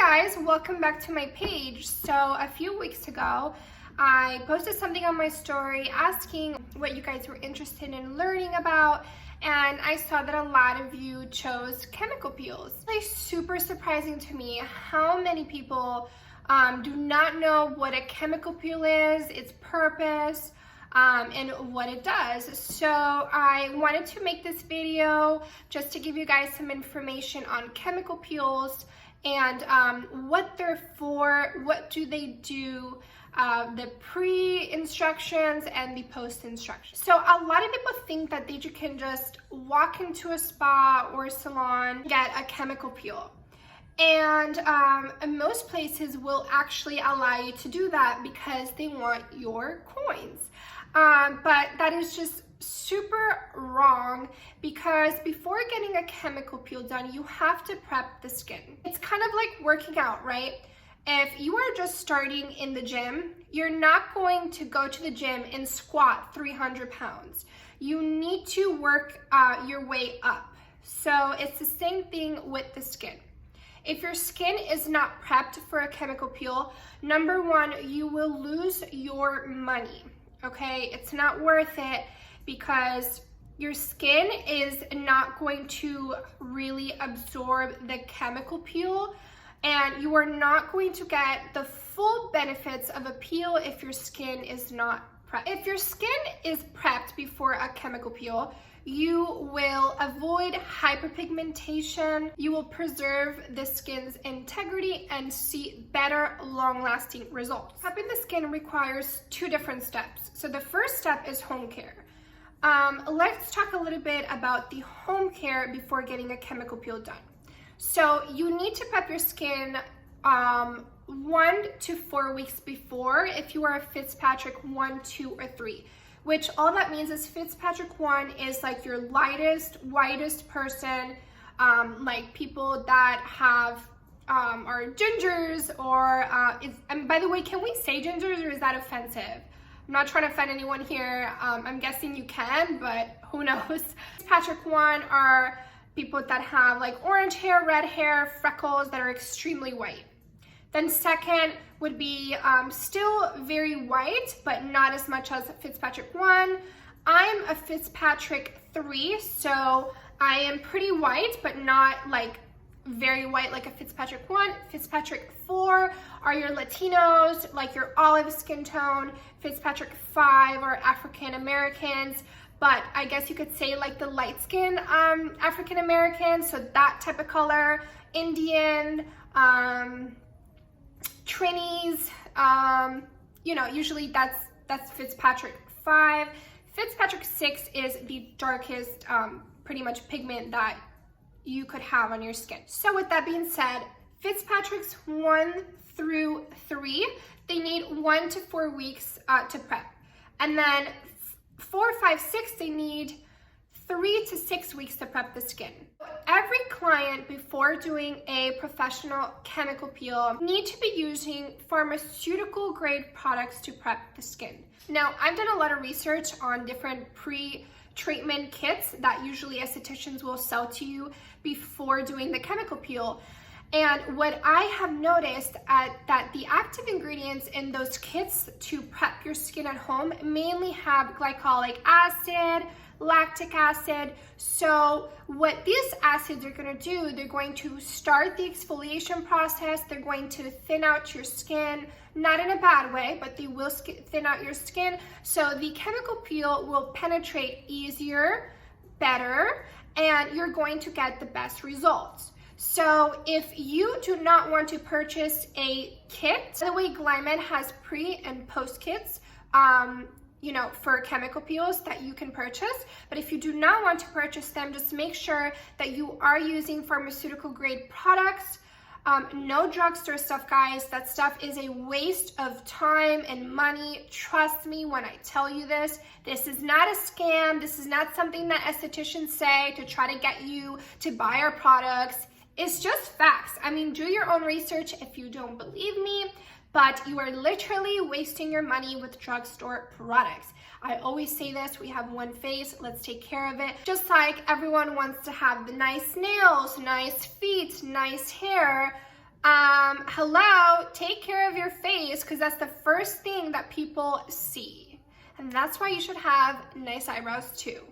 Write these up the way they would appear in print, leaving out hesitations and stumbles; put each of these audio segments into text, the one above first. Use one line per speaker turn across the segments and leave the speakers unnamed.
guys, welcome back to my page. So a few weeks ago, I posted something on my story asking what you guys were interested in learning about, and I saw that a lot of you chose chemical peels. It's like super surprising to me how many people do not know what a chemical peel is, its purpose, and what it does. So I wanted to make this video just to give you guys some information on chemical peels and what they're for, what do they do, the pre-instructions and the post-instructions. So a lot of people think that they can just walk into a spa or salon, get a chemical peel. And most places will actually allow you to do that because they want your coins. But that is just super wrong, because before getting a chemical peel done, you have to prep the skin. It's kind of like working out, right? If you are just starting in the gym, you're not going to go to the gym and squat 300 pounds. You need to work your way up. So it's the same thing with the skin. If your skin is not prepped for a chemical peel, number one, you will lose your money, okay? It's not worth it because your skin is not going to really absorb the chemical peel, and you are not going to get the full benefits of a peel if your skin is not prepped. If your skin is prepped before a chemical peel, you will avoid hyperpigmentation, you will preserve the skin's integrity and see better long-lasting results. Prepping the skin requires two different steps. So the first step is home care. Let's talk a little bit about the home care before getting a chemical peel done. So you need to prep your skin 1 to 4 weeks before if you are a Fitzpatrick 1, 2, or 3. Which all that means is Fitzpatrick 1 is like your lightest, whitest person, like people that have are gingers, or and by the way, can we say gingers, or is that offensive? I'm not trying to offend anyone here. I'm guessing you can, but who knows? Fitzpatrick 1 are people that have like orange hair, red hair, freckles, that are extremely white. Then second would be still very white, but not as much as Fitzpatrick 1. I'm a Fitzpatrick 3, so I am pretty white, but not like very white like a Fitzpatrick 1. Fitzpatrick 4 are your Latinos, like your olive skin tone. Fitzpatrick 5 are African Americans, but I guess you could say like the light skin African Americans, so that type of color. Indian, Trinis, you know, usually that's Fitzpatrick 5. Fitzpatrick 6 is the darkest pretty much pigment that you could have on your skin. So with that being said, Fitzpatricks 1 through 3, they need 1 to 4 weeks to prep. And then 4, 5, 6, they need 3 to 6 weeks to prep the skin. Every client before doing a professional chemical peel need to be using pharmaceutical grade products to prep the skin. Now, I've done a lot of research on different pre-treatment kits that usually estheticians will sell to you before doing the chemical peel. And what I have noticed that the active ingredients in those kits to prep your skin at home mainly have glycolic acid, lactic acid. So what these acids are going to do, they're going to start the exfoliation process. They're going to thin out your skin, not in a bad way, but they will thin out your skin. So the chemical peel will penetrate easier, better, and you're going to get the best results. So if you do not want to purchase a kit, by the way, Glymed has pre and post kits, you know, for chemical peels that you can purchase. But if you do not want to purchase them, just make sure that you are using pharmaceutical grade products. No drugstore stuff, guys. That stuff is a waste of time and money. Trust me when I tell you this. This is not a scam. This is not something that estheticians say to try to get you to buy our products. It's just facts. I mean, do your own research if you don't believe me, but you are literally wasting your money with drugstore products. I always say this, we have one face, let's take care of it. Just like everyone wants to have the nice nails, nice feet, nice hair, hello, take care of your face, because that's the first thing that people see. And that's why you should have nice eyebrows too.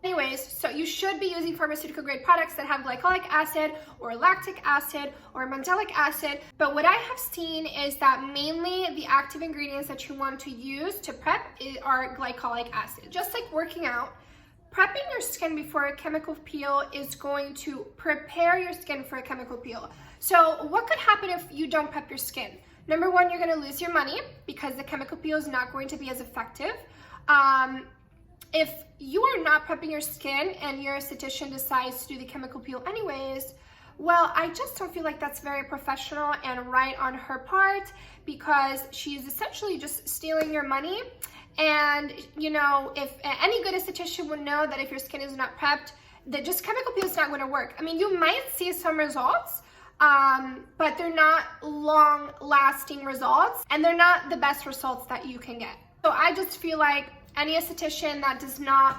Anyways, so you should be using pharmaceutical grade products that have glycolic acid or lactic acid or mandelic acid. But what I have seen is that mainly the active ingredients that you want to use to prep are glycolic acid. Just like working out, prepping your skin before a chemical peel is going to prepare your skin for a chemical peel. So what could happen if you don't prep your skin? Number one, you're going to lose your money because the chemical peel is not going to be as effective. If you are not prepping your skin and your esthetician decides to do the chemical peel anyways, well, I just don't feel like that's very professional and right on her part, because she's essentially just stealing your money. And you know, if any good esthetician would know that if your skin is not prepped, that just chemical peel is not going to work. I mean, you might see some results, but they're not long-lasting results, and they're not the best results that you can get. So I just feel like any esthetician that does not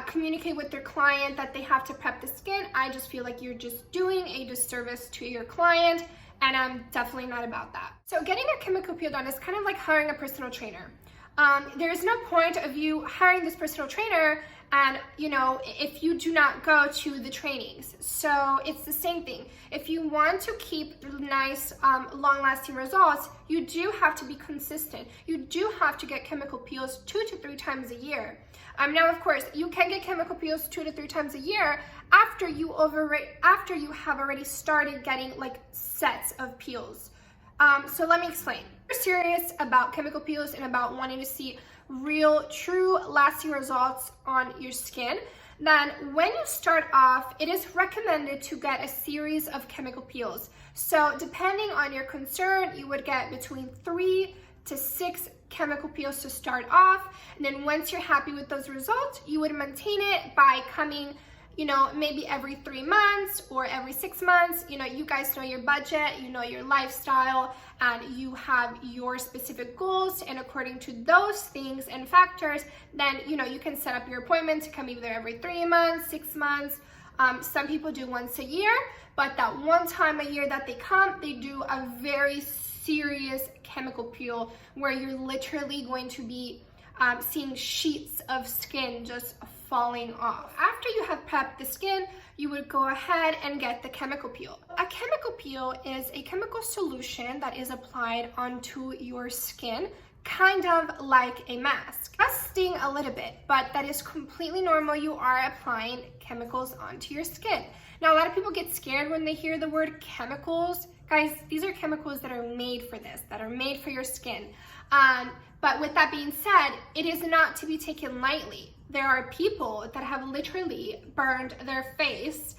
communicate with their client that they have to prep the skin, I just feel like you're just doing a disservice to your client, and I'm definitely not about that. So getting a chemical peel done is kind of like hiring a personal trainer. There is no point of you hiring this personal trainer and, you know, if you do not go to the trainings. So it's the same thing. If you want to keep nice, long-lasting results, you do have to be consistent. You do have to get chemical peels 2 to 3 times a year. Now, of course, you can get chemical peels 2 to 3 times a year after you have already started getting like sets of peels. So let me explain. If you're serious about chemical peels and about wanting to see real, true, lasting results on your skin, then when you start off, it is recommended to get a series of chemical peels. So depending on your concern, you would get between 3 to 6 chemical peels to start off. And then once you're happy with those results, you would maintain it by coming, you know, maybe every 3 months or every 6 months. You know, you guys know your budget, you know your lifestyle, and you have your specific goals. And according to those things and factors, then, you know, you can set up your appointment to come either every 3 months, 6 months. Some people do once a year, but that one time a year that they come, they do a very serious chemical peel where you're literally going to be seeing sheets of skin just falling off. After you have prepped the skin, you would go ahead and get the chemical peel. A chemical peel is a chemical solution that is applied onto your skin, kind of like a mask. It does sting a little bit, but that is completely normal. You are applying chemicals onto your skin. Now, a lot of people get scared when they hear the word chemicals. Guys, these are chemicals that are made for this, that are made for your skin. But with that being said, it is not to be taken lightly. There are people that have literally burned their face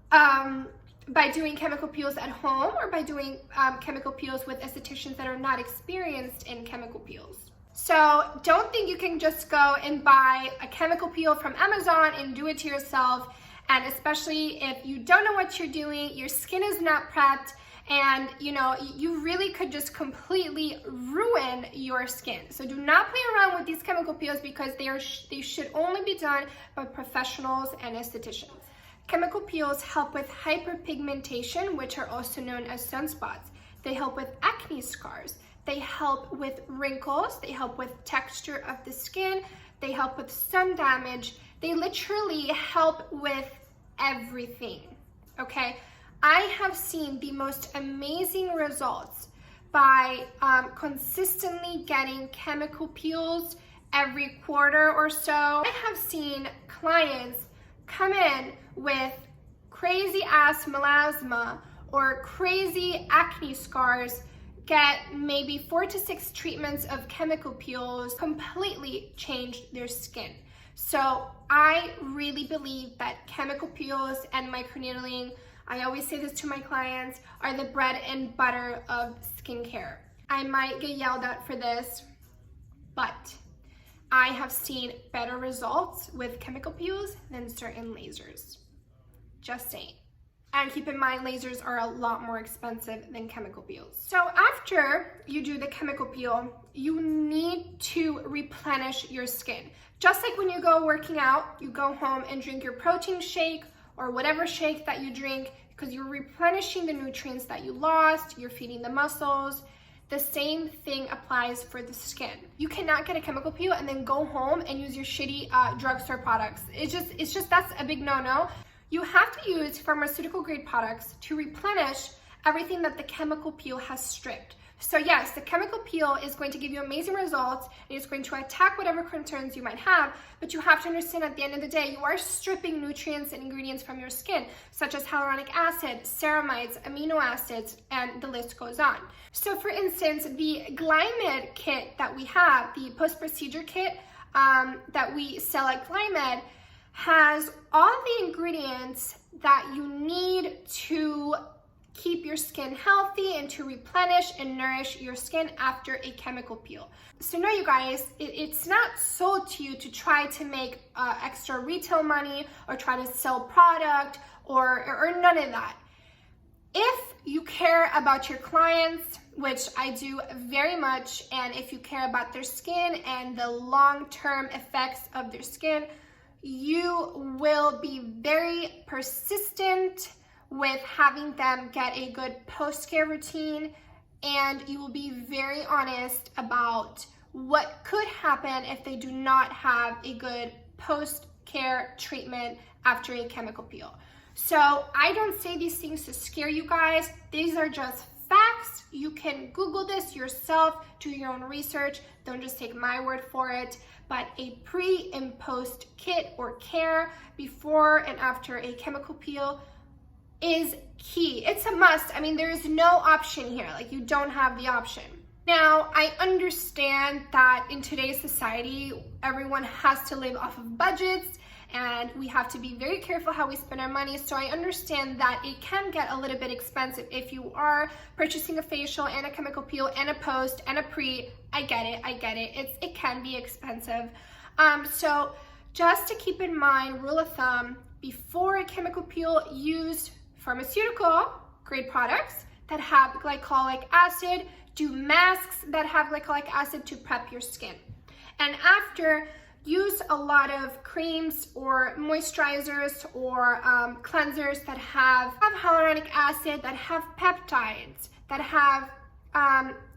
by doing chemical peels at home, or by doing chemical peels with estheticians that are not experienced in chemical peels. So don't think you can just go and buy a chemical peel from Amazon and do it to yourself. And especially if you don't know what you're doing, your skin is not prepped, and you know, you really could just completely ruin your skin. So do not play around with these chemical peels, because they should only be done by professionals and estheticians. Chemical peels help with hyperpigmentation, which are also known as sunspots. They help with acne scars. They help with wrinkles. They help with texture of the skin. They help with sun damage. They literally help with everything, okay? I have seen the most amazing results by consistently getting chemical peels every quarter or so. I have seen clients come in with crazy ass melasma or crazy acne scars, get maybe 4 to 6 treatments of chemical peels, completely changed their skin. So I really believe that chemical peels and microneedling, I always say this to my clients, are the bread and butter of skincare. I might get yelled at for this, but I have seen better results with chemical peels than certain lasers. Just saying. And keep in mind, lasers are a lot more expensive than chemical peels. So after you do the chemical peel, you need to replenish your skin. Just like when you go working out, you go home and drink your protein shake or whatever shake that you drink, because you're replenishing the nutrients that you lost, you're feeding the muscles. The same thing applies for the skin. You cannot get a chemical peel and then go home and use your shitty drugstore products. It's just that's a big no-no. You have to use pharmaceutical grade products to replenish everything that the chemical peel has stripped. So yes, the chemical peel is going to give you amazing results. It's going to attack whatever concerns you might have, but you have to understand at the end of the day, you are stripping nutrients and ingredients from your skin, such as hyaluronic acid, ceramides, amino acids, and the list goes on. So for instance, the Glymed kit that we have, the post-procedure kit that we sell at Glymed, has all the ingredients that you need to keep your skin healthy and to replenish and nourish your skin after a chemical peel. So no, you guys, it's not sold to you to try to make extra retail money or try to sell product or none of that. If you care about your clients, which I do very much, and if you care about their skin and the long-term effects of their skin, you will be very persistent with having them get a good post-care routine, and you will be very honest about what could happen if they do not have a good post-care treatment after a chemical peel. So I don't say these things to scare you guys. These are just facts. You can Google this yourself, do your own research. Don't just take my word for it. But a pre and post kit or care before and after a chemical peel is key. It's a must. I mean, there is no option here. Like, you don't have the option. Now, I understand that in today's society, everyone has to live off of budgets and we have to be very careful how we spend our money. So I understand that it can get a little bit expensive if you are purchasing a facial and a chemical peel and a post and a pre. I get it. It can be expensive. So just to keep in mind, rule of thumb, before a chemical peel, use pharmaceutical grade products that have glycolic acid, do masks that have glycolic acid to prep your skin. And after, use a lot of creams or moisturizers or cleansers that have hyaluronic acid, that have peptides, that have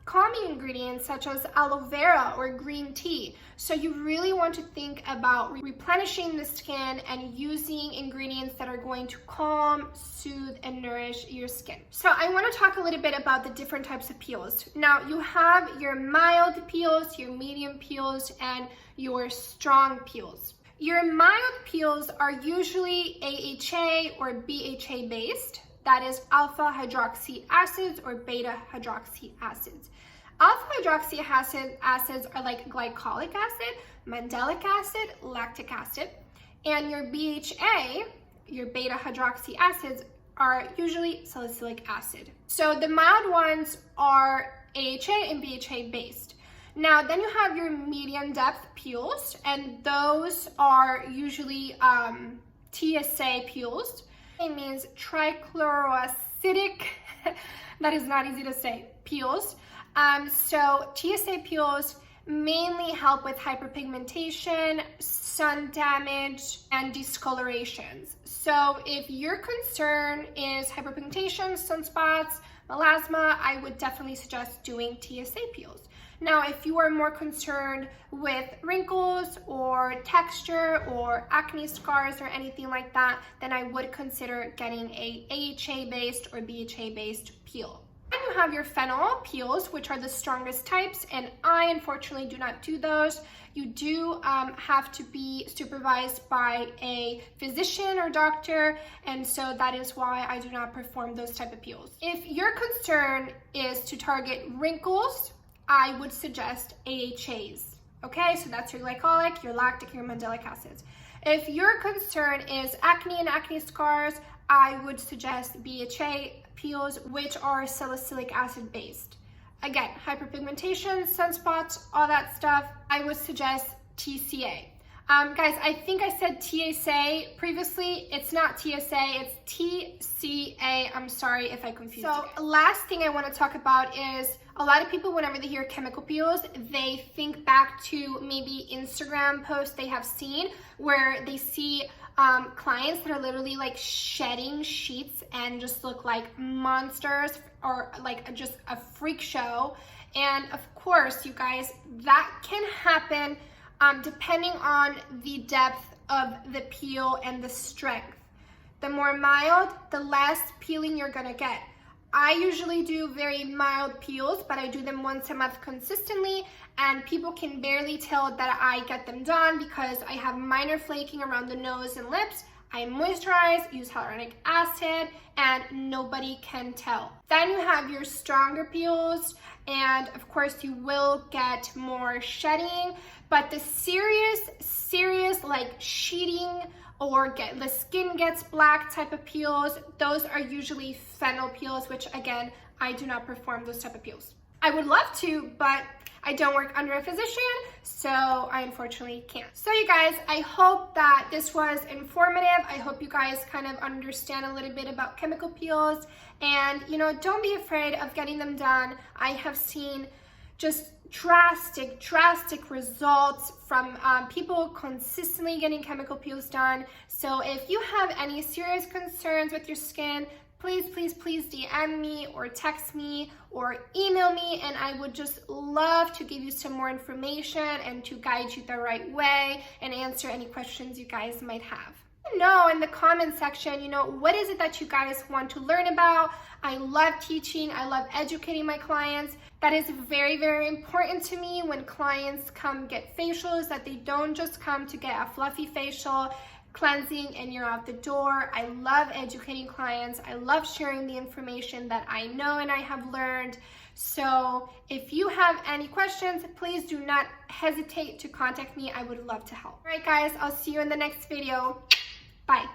calming ingredients such as aloe vera or green tea. So you really want to think about replenishing the skin and using ingredients that are going to calm, soothe, and nourish your skin. So I want to talk a little bit about the different types of peels. Now, you have your mild peels, your medium peels, and your strong peels. Your mild peels are usually AHA or BHA based. That is alpha hydroxy acids or beta hydroxy acids. Alpha hydroxy acids are like glycolic acid, mandelic acid, lactic acid, and your BHA, your beta hydroxy acids, are usually salicylic acid. So the mild ones are AHA and BHA based. Now, then you have your medium depth peels, and those are usually TSA peels. It means trichloroacidic, that is not easy to say, peels. So TSA peels mainly help with hyperpigmentation, sun damage, and discolorations. So if your concern is hyperpigmentation, sunspots, melasma, I would definitely suggest doing TSA peels. Now, if you are more concerned with wrinkles or texture or acne scars or anything like that, then I would consider getting a AHA-based or BHA-based peel. Then you have your phenol peels, which are the strongest types, and I unfortunately do not do those. You do have to be supervised by a physician or doctor, and so that is why I do not perform those type of peels. If your concern is to target wrinkles, I would suggest AHAs. Okay, so that's your glycolic, your lactic, your mandelic acids. If your concern is acne and acne scars, I would suggest BHA peels, which are salicylic acid based. Again, hyperpigmentation, sunspots, all that stuff, I would suggest TCA. Guys, I think I said TSA previously. It's not TSA, it's TCA. I'm sorry if I confused you. So last thing I want to talk about is a lot of people, whenever they hear chemical peels, they think back to maybe Instagram posts they have seen where they see clients that are literally like shedding sheets and just look like monsters or like just a freak show. And of course, you guys, that can happen depending on the depth of the peel and the strength. The more mild, the less peeling you're gonna get. I usually do very mild peels, but I do them once a month consistently, and people can barely tell that I get them done because I have minor flaking around the nose and lips. I moisturize, use hyaluronic acid, and nobody can tell. Then you have your stronger peels, and of course you will get more shedding, but the serious like sheeting or the skin gets black type of peels, those are usually fennel peels, which again, I do not perform those type of peels. I would love to, but I don't work under a physician, so I unfortunately can't. So you guys, I hope that this was informative. I hope you guys kind of understand a little bit about chemical peels, and don't be afraid of getting them done. I have seen just drastic results from people consistently getting chemical peels done. So if you have any serious concerns with your skin, please DM me or text me or email me, and I would just love to give you some more information and to guide you the right way and answer any questions you guys might have. Know in the comment section, what is it that you guys want to learn about? I love teaching, I love educating my clients. That is very important to me when clients come get facials, that they don't just come to get a fluffy facial, cleansing, and you're out the door. I love educating clients. I love sharing the information that I know and I have learned. So if you have any questions, please do not hesitate to contact me. I would love to help. All right, guys, I'll see you in the next video. Bye.